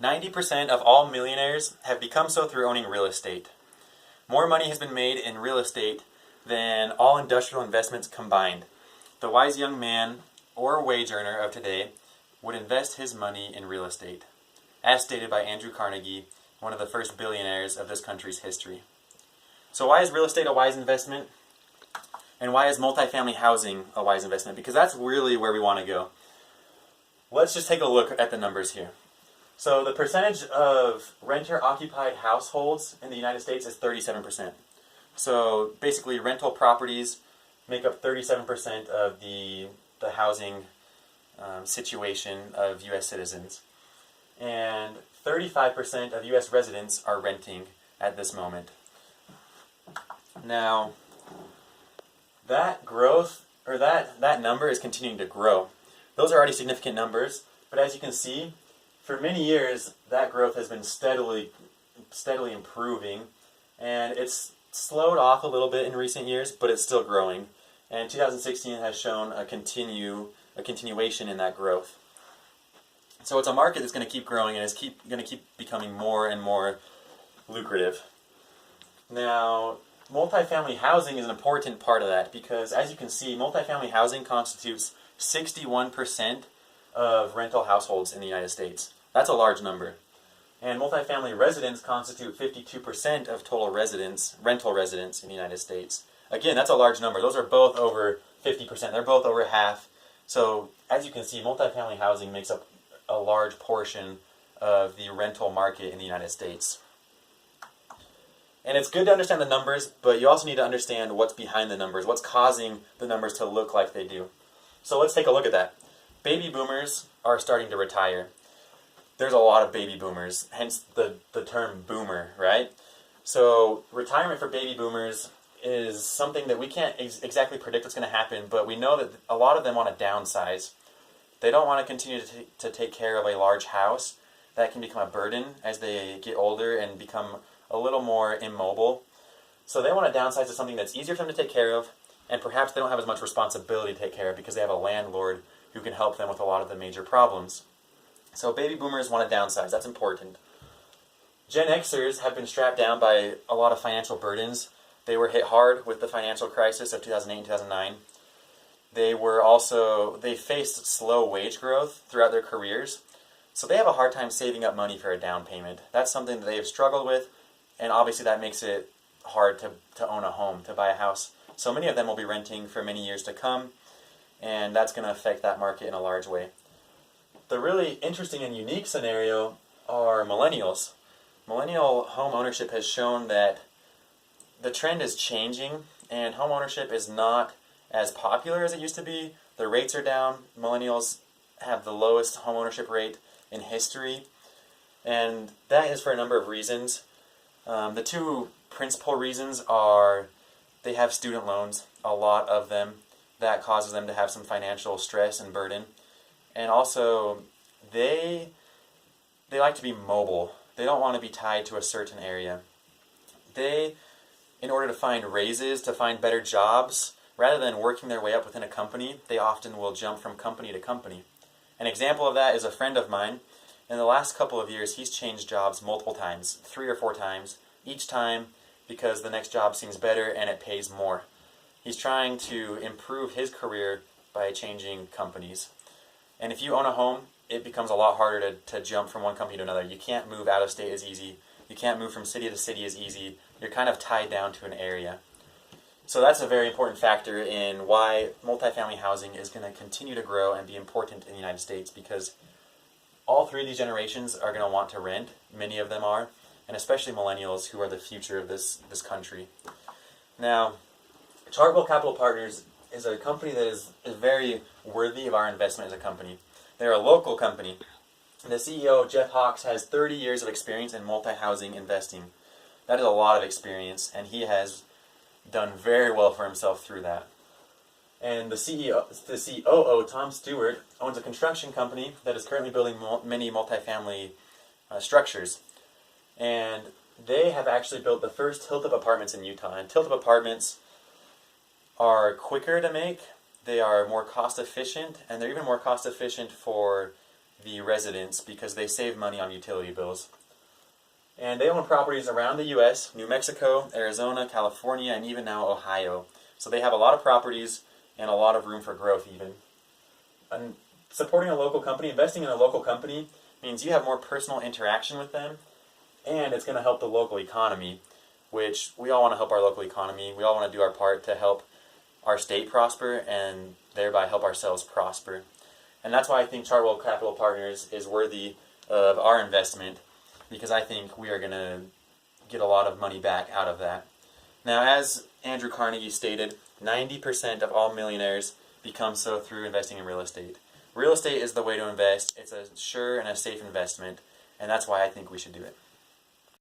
90% of all millionaires have become so through owning real estate. More money has been made in real estate than all industrial investments combined. The wise young man or wage earner of today would invest his money in real estate, as stated by Andrew Carnegie, one of the first billionaires of this country's history. So why is real estate a wise investment? And why is multifamily housing a wise investment? Because that's really where we want to go. Let's just take a look at the numbers here. So the percentage of renter-occupied households in the United States is 37%. So basically rental properties make up 37% of the housing situation of U.S. citizens. And 35% of U.S. residents are renting at this moment. Now, that growth, or that number is continuing to grow. Those are already significant numbers, but as you can see, for many years, that growth has been steadily improving, and it's slowed off a little bit in recent years, but it's still growing. And 2016 has shown a continuation in that growth. So it's a market that's going to keep growing and is going to keep becoming more and more lucrative. Now, multifamily housing is an important part of that because, as you can see, multifamily housing constitutes 61% of rental households in the United States. That's a large number. And multifamily residents constitute 52% of total rental residents in the United States. Again, that's a large number. Those are both over 50%. They're both over half. So, as you can see, multifamily housing makes up a large portion of the rental market in the United States. And it's good to understand the numbers, but you also need to understand what's behind the numbers, what's causing the numbers to look like they do. So let's take a look at that. Baby boomers are starting to retire. There's a lot of baby boomers, hence the term boomer, right? So retirement for baby boomers is something that we can't exactly predict what's going to happen, but we know that a lot of them want to downsize. They don't want to continue to take care of a large house. That can become a burden as they get older and become a little more immobile. So they want to downsize to something that's easier for them to take care of, and perhaps they don't have as much responsibility to take care of because they have a landlord who can help them with a lot of the major problems. So baby boomers want to downsize. That's important. Gen Xers have been strapped down by a lot of financial burdens. They were hit hard with the financial crisis of 2008 and 2009. They faced slow wage growth throughout their careers. So they have a hard time saving up money for a down payment. That's something that they have struggled with, and obviously that makes it hard to own a home, to buy a house. So many of them will be renting for many years to come, and that's going to affect that market in a large way. The really interesting and unique scenario are millennials. Millennial home ownership has shown that the trend is changing, and home ownership is not as popular as it used to be. The rates are down. Millennials have the lowest home ownership rate in history, and that is for a number of reasons. The two principal reasons are they have student loans, a lot of them. That causes them to have some financial stress and burden. And also, they like to be mobile. They don't want to be tied to a certain area. In order to find raises, to find better jobs, rather than working their way up within a company, they often will jump from company to company. An example of that is a friend of mine. In the last couple of years, he's changed jobs multiple times, 3 or 4 times, each time because the next job seems better and it pays more. He's trying to improve his career by changing companies. And if you own a home, it becomes a lot harder to jump from one company to another. You can't move out of state as easy. You can't move from city to city as easy. You're kind of tied down to an area. So that's a very important factor in why multifamily housing is going to continue to grow and be important in the United States, because all 3 of these generations are going to want to rent. Many of them are, and especially millennials, who are the future of this country. Now, Chartwell Capital Partners is a company that is very worthy of our investment as a company. They're a local company. The CEO, Jeff Hawks, has 30 years of experience in multi-housing investing. That is a lot of experience, and he has done very well for himself through that. And the COO, Tom Stewart, owns a construction company that is currently building many multifamily structures. And they have actually built the first Hilltop apartments in Utah. And Hilltop apartments are quicker to make, they are more cost efficient, and they're even more cost efficient for the residents because they save money on utility bills. And they own properties around the U.S., New Mexico, Arizona, California, and even now Ohio. So they have a lot of properties and a lot of room for growth even. And supporting a local company, investing in a local company, means you have more personal interaction with them, and it's going to help the local economy, which we all want to help our local economy. We all want to do our part to help our state prosper and thereby help ourselves prosper. And that's why I think Chartwell Capital Partners is worthy of our investment, because I think we are going to get a lot of money back out of that. Now, as Andrew Carnegie stated, 90% of all millionaires become so through investing in real estate. Real estate is the way to invest. It's a sure and a safe investment, and that's why I think we should do it.